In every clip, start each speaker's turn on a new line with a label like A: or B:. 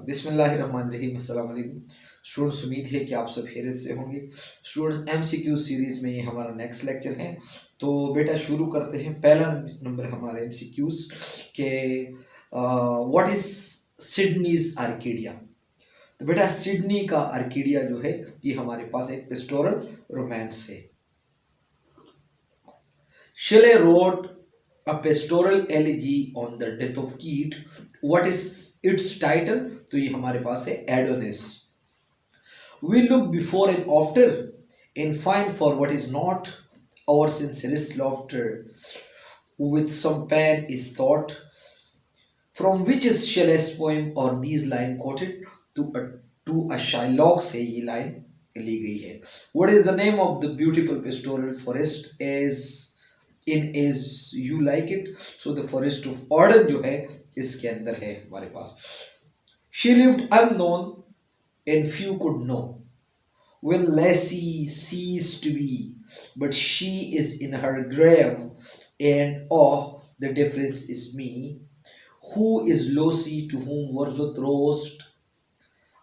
A: बिस्मिल्लाहिर्रहमानिर्रहीम अस्सलाम वालेकुम स्टूडेंट्स। उम्मीद है कि आप सब खैरियत से होंगे। स्टूडेंट्स, एमसीक्यू सीरीज़ में ये हमारा नेक्स्ट लेक्चर है। तो बेटा शुरू करते हैं। पहला नंबर हमारे एमसीक्यूज के व्हाट इज सिडनीज आर्किडिया। तो बेटा सिडनी का आर्किडिया जो है ये हमारे पास एक पेस्टोरल रोमांस है। Shelley wrote a pastoral elegy on the death of Keat. What is its title? तो ये हमारे पास है Adonis. We look before and after and find for what is not. Our sincerest laughter with some pain is thought. From which is Shelley's poem or these line quoted to a Shylock से ये line ली गई है। What is the name of the beautiful pastoral forest as in as you like it? So the forest of Arden जो है इसके अंदर है हमारे पास। She lived unknown and few could know when Lassie ceased to be, but she is in her grave, and oh, the difference is me. Who is Lucy to whom Wordsworth wrote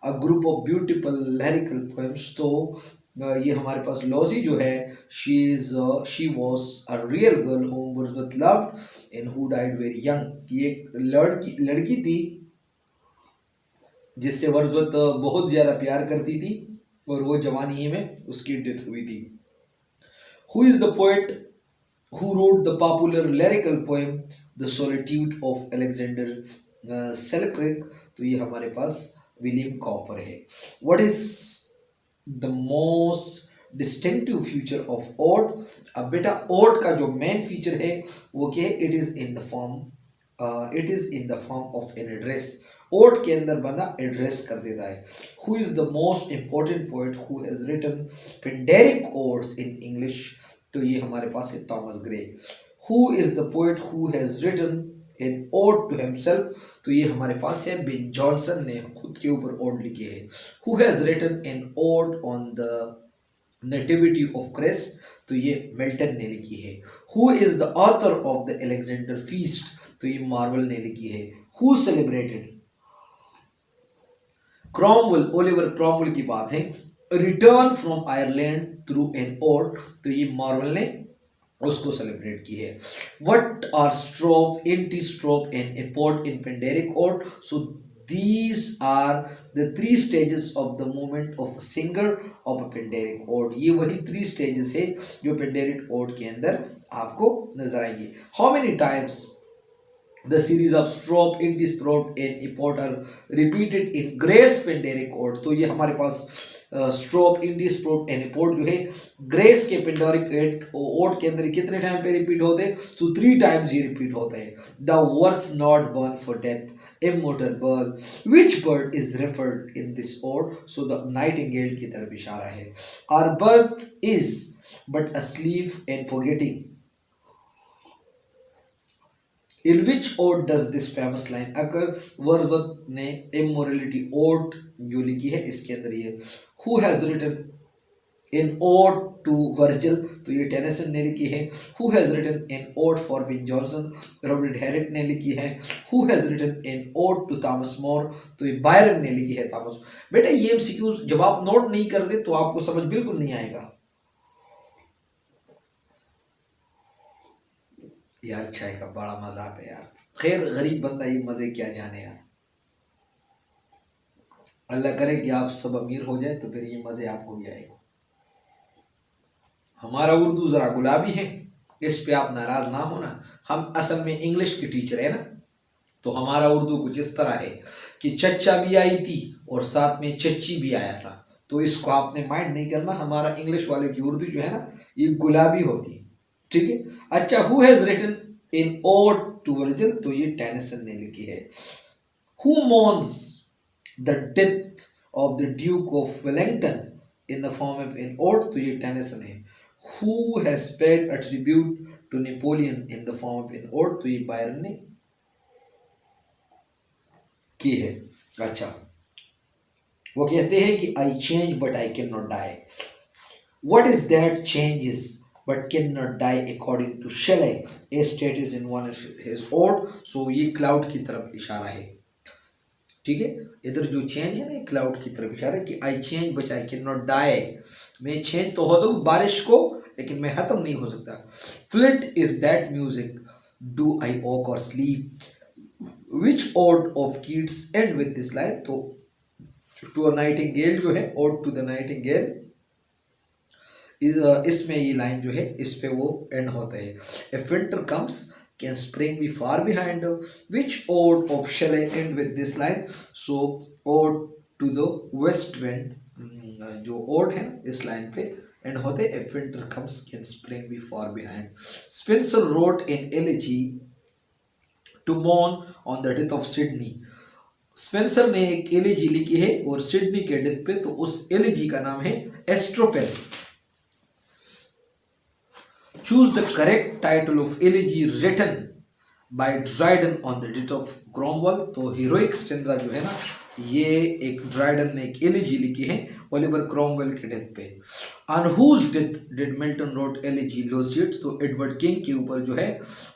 A: a group of beautiful lyrical poems? तो ये हमारे पास lossy जो है she was a real girl whom Wordsworth loved and who died very young. ये एक लड़की थी जिससे वर्ड्सवर्थ बहुत ज्यादा प्यार करती थी और वो जवानी में उसकी डेथ हुई थी। Who is the poet who wrote the popular lyrical poem The Solitude of Alexander Selkirk? तो ये हमारे पास विलियम कॉपर है। What is the most distinctive feature of ode? अब बेटा ode का जो मेन फीचर है वो क्या है? It is in the form of an address. Ode के अंदर बंदा एड्रेस कर देता है। Who is the most important poet who has written Pindaric odes in English? तो ये हमारे पास है Thomas Gray. Who is the poet who has written an ode to himself? तो ये हमारे पास है बेन जॉनसन ने खुद के ऊपर ओड लिखी है। Who has written an ode on the nativity of Christ? तो ये मिल्टन ने लिखी है। Who is the author of the Alexander feast? तो ये मार्वल ने लिखी है। Who celebrated Cromwell? Oliver Cromwell की बात है। Return from Ireland through an ode? तो ये मार्वल ने उसको सेलिब्रेट की है। What are strophe, antistrophe and epode in Pindaric ode? So these are the three stages of the movement of a singer of a Pindaric ode. ये वही 3 stages है जो पेंडेरिक ओड के अंदर आपको नजर आएंगे। How many times the series of stroke, anti-stroke and eport are repeated in grace Pindaric ode? तो ये हमारे पास स्ट्रोक, एंटी-स्ट्रोक एंड एपोर्ट जो है ग्रेस के पेंडेरिक ओड के अंदर कितने टाइम पे रिपीट होते हैं? तो 3 टाइम्स ये रिपीट होता है। The verse not born for death, immortal bird, which bird is referred in this ode? So the nightingale की तरफ इशारा है। Our birth is but a sleep and forgetting. In which ode does this famous line occur? Wordsworth ने immorality ode जो लिखी है इसके अंदर ये। Who has written an ode to Virgil? तो ये टेनिसन ने लिखी है। Who has written an ode for Ben Jonson? Robert Herriot ने लिखी है। Who has written an ode to Thomas More? तो ये बायरन ने लिखी है। थॉमस। बेटा ये एमसीक्यूज जब आप नोट नहीं करते तो आपको समझ बिल्कुल नहीं आएगा यार। चाय का बड़ा मजा आता है यार। खैर गरीब बंदा ये मजे क्या जाने यार। अल्लाह करे कि आप सब अमीर हो जाए तो फिर ये मजे आपको भी आएगा। हमारा उर्दू जरा गुलाबी है, इस पे आप नाराज ना होना। हम असल में इंग्लिश के टीचर है ना, तो हमारा उर्दू कुछ इस तरह है कि चच्चा भी आई थी और साथ में चच्ची भी आया था। तो इसको आपने माइंड नहीं करना। हमारा इंग्लिश वाले की उर्दू जो है ना ये गुलाबी होती है, ठीक है। अच्छा, who has written in ode to Virgil? तो ये टेनिसन ने लिखी है। Who mourns the death of the Duke of Wellington in the form of an ode? तो ये टेनिसन है। Who has paid a tribute to Napoleon in the form of an ode? तो ये बायरन ने की है। अच्छा, वो कहते हैं कि I change but I can not die. What is that changes but cannot die according to Shelley as stated in one of his ode? So ये क्लाउड की तरफ इशारा है। ठीक है। इधर जो चेंज है ना क्लाउड की तरफ इशारा है कि I change but I can not die. मैं चेंज तो हो सकूँ बारिश को, लेकिन मैं खत्म नहीं हो सकता। Fled is that music do I wake or sleep. Which ode of Keats end with this line. तो टू अ नाइटिंगेल जो है, ओड टू द नाइटिंगेल, इसमें ये लाइन जो है इस पे वो एंड होता है। If winter comes can spring be far behind. Which ode of Shelley end with this line. So ode to the West Wind, जो ओड है ना इस लाइन पे एंड होते हैं। If winter comes can spring be far behind. Spenser wrote in elegy to mourn on the death of Sidney. स्पेंसर ने एक एलिजी लिखी है और सिडनी के डेथ पे, तो उस एलिजी का नाम है Astrophel. Choose the correct title of elegy written by Dryden on the death of Cromwell. तो हीरोइक स्टेंजा जो है ना, ये एक ड्राइडन ने एक एलिजी लिखी है ओलिवर क्रॉमवेल के डेथ पे। On whose death did Milton wrote elegy Lycidas. तो एडवर्ड किंग के ऊपर जो है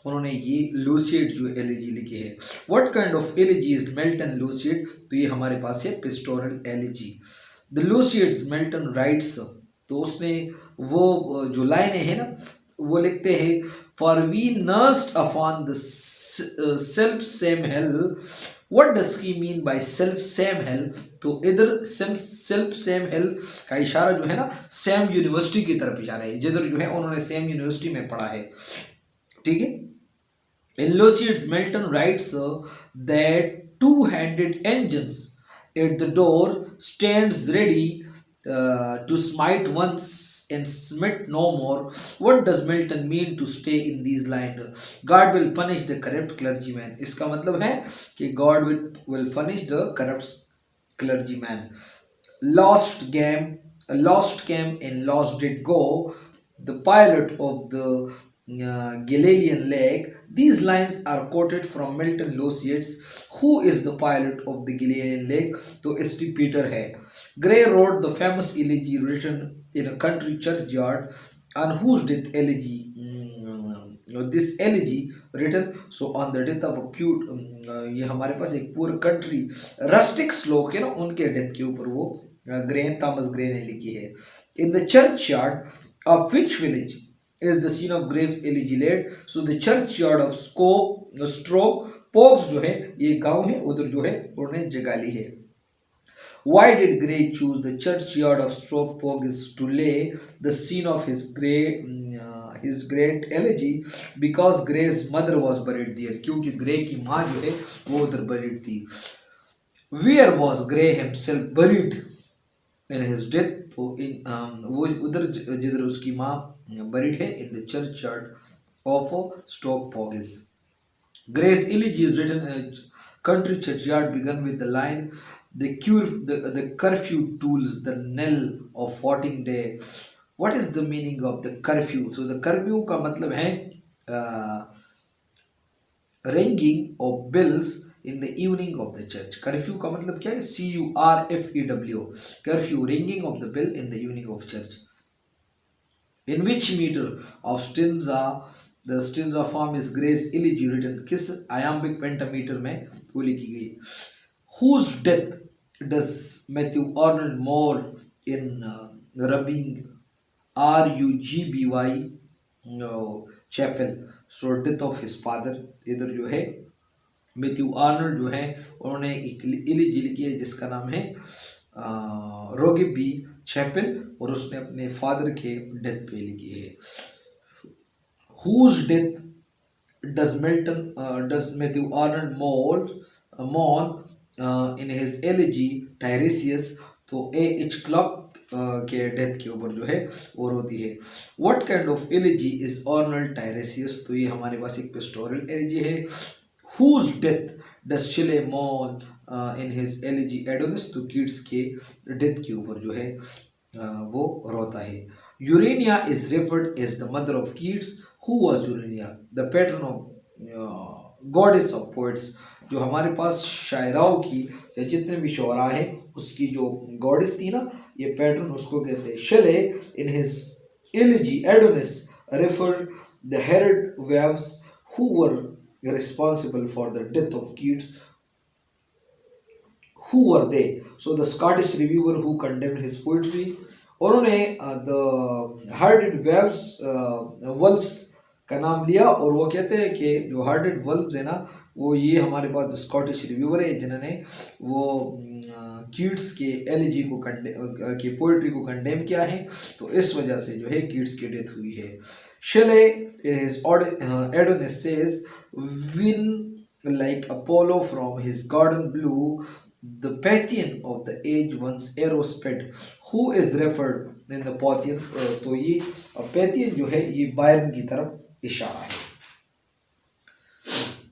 A: उन्होंने ये लूसिड जो एलिजी लिखी है। What kind of elegy is Milton Lycidas. तो ये हमारे पास है pastoral elegy. The Lycidas Milton writes. तो उसने वो जो लाइनें हैं ना वो लिखते हैं, for we nursed upon the self same hill. What does he mean by self same hill. तो इधर सेल्फ सेम हेल का इशारा जो है ना सेम यूनिवर्सिटी की तरफ इशारा है, जिधर जो है उन्होंने सेम यूनिवर्सिटी में पढ़ा है। ठीक है। In Lucids, Milton writes that two-handed engines at the door stands ready to smite once and smite no more. What does Milton mean to stay in these lines? God will punish the corrupt clergyman. इसका मतलब है कि God will punish the corrupt clergyman. Lost game, lost came and lost did go. The pilot of the Galilean lake. These lines are quoted from Milton Lucids. Who is the pilot of the Galilean lake? तो S.T. Peter है। Gray wrote the famous elegy written in a country churchyard. On whose death elegy? This elegy written so on the death of a ये हमारे पास एक पूरा country rustic श्लोक है ना, उनके डेथ के ऊपर वो ग्रे थॉमस ग्रे ने लिखी है। In the churchyard of which village is the scene of grave elegy laid? So the churchyard of Stroke Pogs जो है ये गांव है, उधर जो है उन्होंने जगह ली है। Why did Gray choose the churchyard of Stroke Pogs to lay the scene of his great elegy? Because Gray's mother was buried there. क्योंकि ग्रे की माँ जो है वो उधर buried थी। Where was Gray himself buried in his death? तो वो उधर जिधर उसकी माँ buried है, in the churchyard of Stoke Poges. Gray's elegy is written in a country churchyard, begun with the line, the curfew tools the knell of voting day. What is the meaning of the curfew? So the curfew का मतलब है ringing of bells in the evening of the church. Curfew का मतलब क्या है? CURFEW. Curfew, ringing of the bell in the evening of church. In which meter of stanza the stanza form is Gray's elegy written? किस iambic pentameter में वो लिखी गई? Whose death does Matthew Arnold mourn in Rubbing RUGBY chapel? So death of his father. इधर जो है Matthew Arnold जो है उन्होंने एक एलिजी लिखी है जिसका नाम है रोगिबी चैपल, और उसने अपने फादर के डेथ पे लिखी है। Whose death does Matthew Arnold mourn in his elegy Tiresias? तो ए एच क्लॉक के डेथ के ऊपर जो है वो रोती है। What kind of elegy is Arnold Tiresias? तो ये हमारे पास एक पेस्टोरल एलिजी है। Whose death does Shelley mourn in his elegy Adonis? तो कीट्स के डेथ के ऊपर जो है वो रोता है। Urania is referred as the mother of Keats. Who was Urania? The patron of goddess of poets. जो हमारे पास शायराओं की या जितने भी शुअरा हैं उसकी जो गॉडेस थी ना, ये पैटर्न उसको कहते हैं। Shelley in his elegy Adonis referred the herald wives who were responsible for the death of Keats. Who were they? So the Scottish reviewer who condemned his poetry, उन्होंने द हार्डेड वेव्स वल्व्स का नाम लिया, और वो कहते हैं कि जो हार्डेड वल्व्स है ना, वो ये हमारे पास स्कॉटिश रिव्यूअर है जिन्होंने वो कीट्स के एलिजी को के पोइट्री को कंडेम किया है, तो इस वजह से जो है कीट्स की डेथ हुई है. शेले in his Adonis says, win like Apollo from his garden blue, the Pathian of the age once arrow sped. Who is referred in the Pathian? तो ये Pathian जो है ये बायरन की तरफ इशारा है.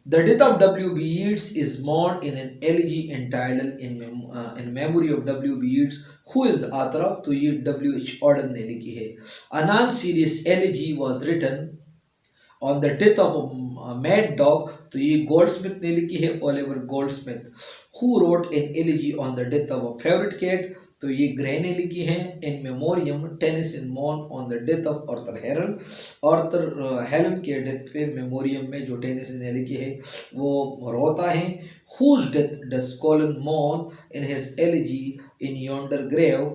A: The death of W.B. Yeats is mourned in an elegy entitled in memory of W.B. Yeats. Who is the author of? तो ये W.H. Auden ने लिखी है. A non-serious elegy was written on the death of Mad Dog. तो ये Goldsmith ने लिखी है, Oliver Goldsmith. Who wrote an elegy on the death of a favorite cat? तो ये ग्रे ने लिखी है. इन मेमोरियम टेनिसन मॉन on the death of Arthur Hallam. Arthur Hallam के डेथ पे मेमोरियम में जो टेनिसन ने लिखी है वो रोता है. Whose death does Colin mourn in his elegy in yonder grave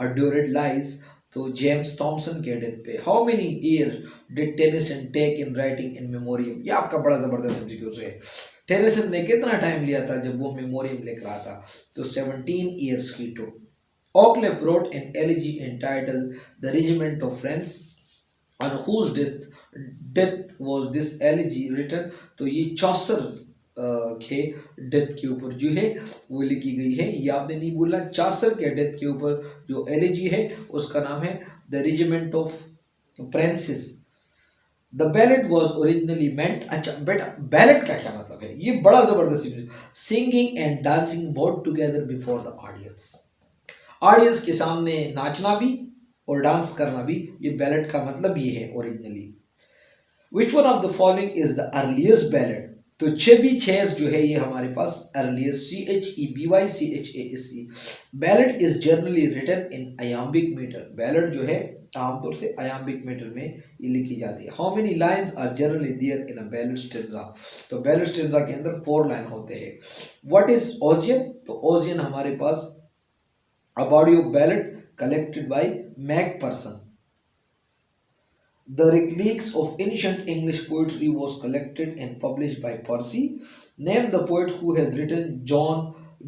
A: adored lies? तो जेम्स थॉमसन के डेथ पे. How many year did Tennyson take in writing In Memoriam? ये आपका बड़ा जबरदस्त एमसीक्यू है. टेनिसन ने कितना टाइम लिया था जब वो मेमोरियम लिख रहा था? तो 17 ईयर्स की to. Oakleff wrote an elegy entitled The Regiment of Friends. On whose death was this elegy written? तो ये चौसर के डेथ के ऊपर जो है वो लिखी गई है. ये आपने नहीं बोला. चौसर के डेथ के ऊपर जो एलिजी है उसका नाम है the Regiment of Francis. The ballad was originally meant. अच्छा बेटा, बैलेट का क्या मतलब है? ये बड़ा जबरदस्त. Singing and dancing both together before the audience. Audience के सामने नाचना भी और डांस करना भी, ये बैलेट का मतलब ये है originally. Which one of the following is the earliest ballot? तो चेबी चेस जो है ये हमारे पास earliest. CHEBY ballot is generally written in अयाम्बिक metre. Ballot जो है आमतौर से अयाम्बिक मीटर में ये लिखी जाती है. How many lines are generally there in a ballad stanza? तो बैलेट स्टेंजा के अंदर 4 लाइन होते हैं. What is Ossian? तो ओजियन हमारे पास a body of ballad collected by Macpherson. The Reliques of Ancient English Poetry was collected and published by Percy. Name the poet who has written John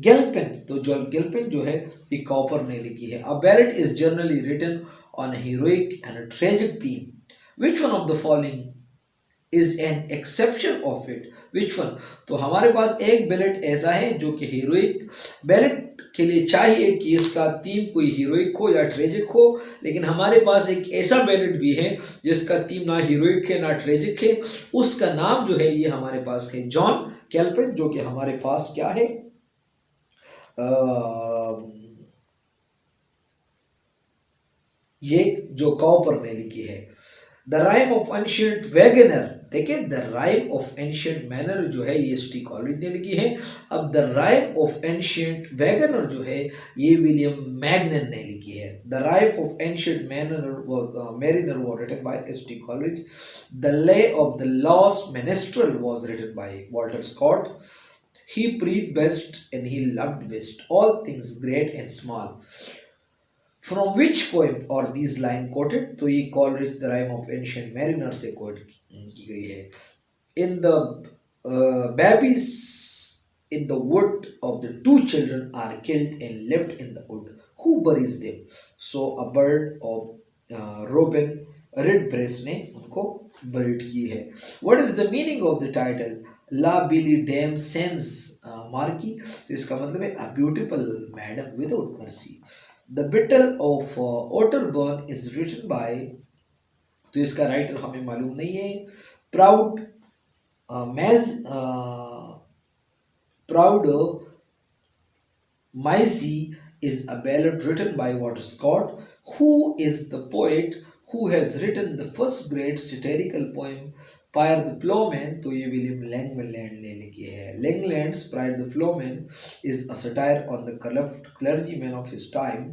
A: Gilpin. तो John गिल्पिन जो है ये copper ने लिखी है. A ballad is generally written on a heroic and a tragic theme. Which one of the following is an exception of it? Which one? तो हमारे पास एक बैलेट ऐसा है जो कि हीरोइक. बैलेट के लिए चाहिए कि इसका थीम कोई हीरोइक हो या ट्रेजिक हो, लेकिन हमारे पास एक ऐसा बैलेट भी है जिसका थीम ना हीरोइक है ना ट्रेजिक है. उसका नाम जो है ये हमारे पास है जॉन कैल्पिन, जो कि हमारे पास क्या है ये जो कॉपर ने लिखी है. The rime of ancient Wagner. देखिए the rime of ancient mariner जो है ये एस.टी. कॉलेज ने लिखी है. अब the rime of ancient Wagner जो है ये विलियम मैग्नन ने लिखी है. The rime of ancient mariner was written by S T. Coleridge. The lay of the last minstrel was written by Walter Scott. He breathed best and he loved best all things great and small. From which poem are these line quoted? तो ये Coleridge The Rime of Ancient Mariner से quote की गई है. In the babies in the wood of the 2 children are killed and left in the wood. Who buries them? So a bird of Robin Redbreast ने उनको buried की है. What is the meaning of the title? La Billy Dame Sends Marquis. तो इसका मतलब है a beautiful madam without mercy. The Battle of Otterburn is written by. तो इसका राइटर हमें मालूम नहीं है. Proud Maisie is a ballad written by Walter Scott. Who is the poet who has written the first great satirical poem Pyre the Plowman? तो ये William Langland ने लिखी है. Langland's Pyre the Plowman is a satire on the corrupt clergymen of his time.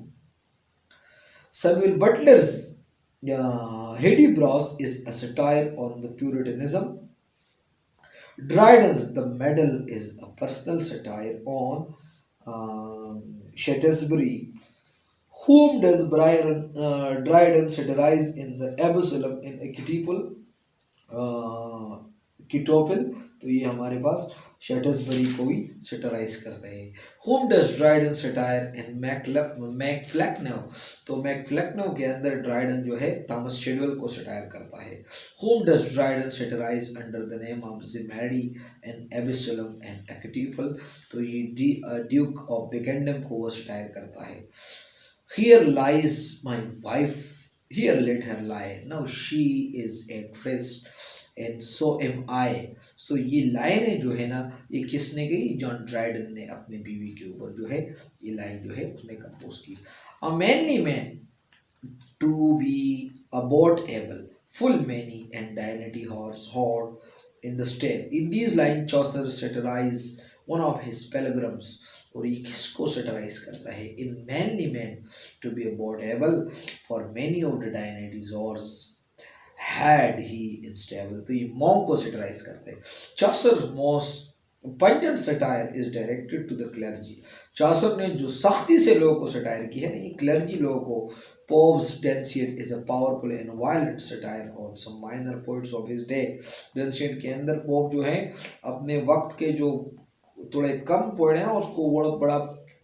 A: Samuel Butler's Hudibras is a satire on the Puritanism. Dryden's The Medal is a personal satire on Shaftesbury. Whom does Dryden satirize in the Absalom in Archetypal? किटोपिल, तो ये हमारे पास शेटसबरी को ही सेटराइज करते हैं। Home does Dryden satire इन मैकफ्लैक्नो, तो मैकफ्लैक्नो के अंदर Dryden जो है थॉमस शेडवेल को सेटायर करता है। Whom does Dryden satirize under the name of Zimri and Absalom and Achitophel, तो ये ड्यूक ऑफ बिकेंडम को वो सेटायर करता है। Here lies my wife, here let her lie, now she is at rest and so am I। सो ये लाइनें जो है ना, ये किसने गई? जॉन ड्राइडन ने अपने बीवी के ऊपर जो है ये लाइन जो है उसने कंपोज की। A manly man to be about able, full many and dignity horse horde in the stale. In these lines Chaucer satirize one of his pilgrims, और ये किसको सटराइज करता है? In manly man to be about able for many of the dynasties or had he instable, तो ये monk को satirize करते हैं। Chaucer most pungent satire is directed to the clergy, Chaucer ने जो सख्ती से लोगों को सटायर की है ना, ये क्लर्जी लोगों को। Pope's Denciate is a powerful and violent satire on some minor poets of his day। Denciate के अंदर पोप जो है अपने वक्त के जो थोड़े कम पोएट हैं उसको बड़ा बड़ा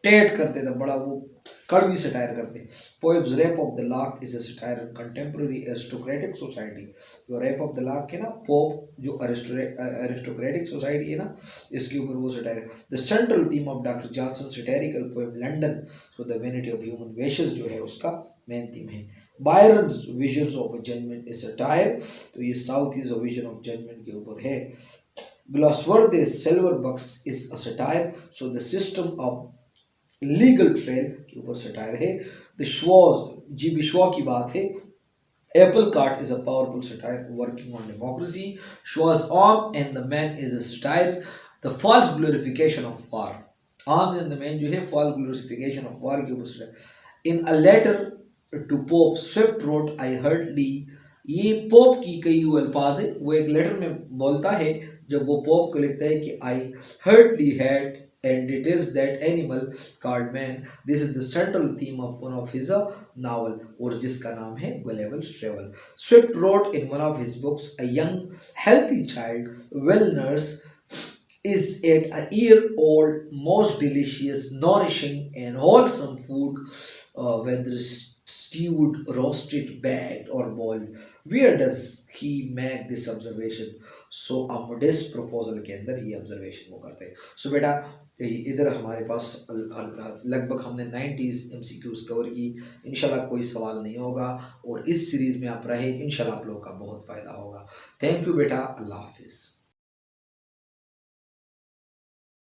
A: टेट करते थे, बड़ा वो कड़वी सटायर करते। Poems Rape of the Lock is a satire in contemporary aristocratic society, जो रेप ऑफ द लाक के ना पोप जो अरिस्टोक्रेटिक सोसाइटी है ना, इसके ऊपर वो सटायर है। The central theme of Doctor Johnson satirical poem London, so the vanity of human wishes जो है उसका मेन थीम है। Byron's visions of judgement is satire, तो ये Southey is a vision of judgement के ऊपर है। Glasworthy's Silver Bucks is a satire, so the system of legal trail के ऊपर सटायर है। द श्वाज जी बिश्वा की बात है। Apple cart is a powerful satire working on democracy. Shaw's arm and the man is a satire the false glorification of war, arms and the man जो है false glorification of war के ऊपर satire. In a letter to Pope Swift wrote I heartily, ये Pope की कई हुए अल्फाज है, वो एक लेटर में बोलता है जब वो पोप को लिखता है कि I heartily had and it is that animal called man. This is the central theme of one of his novel, और जिसका नाम है Gulliver's Travel। Swift wrote in one of his books, a young healthy child well nursed is at a year old most delicious, nourishing and wholesome food, whether stewed, roasted, baked or boiled। Where does he make this observation? So a modest proposal के अंदर ये observation वो करते हैं। So बेटा इधर हमारे पास लगभग हमने 90s MCQs कवर की। इंशाल्लाह कोई सवाल नहीं होगा और इस सीरीज़ में आप रहे, इंशाल्लाह आप लोगों का बहुत फ़ायदा होगा। थैंक यू बेटा, अल्लाह हाफिज़।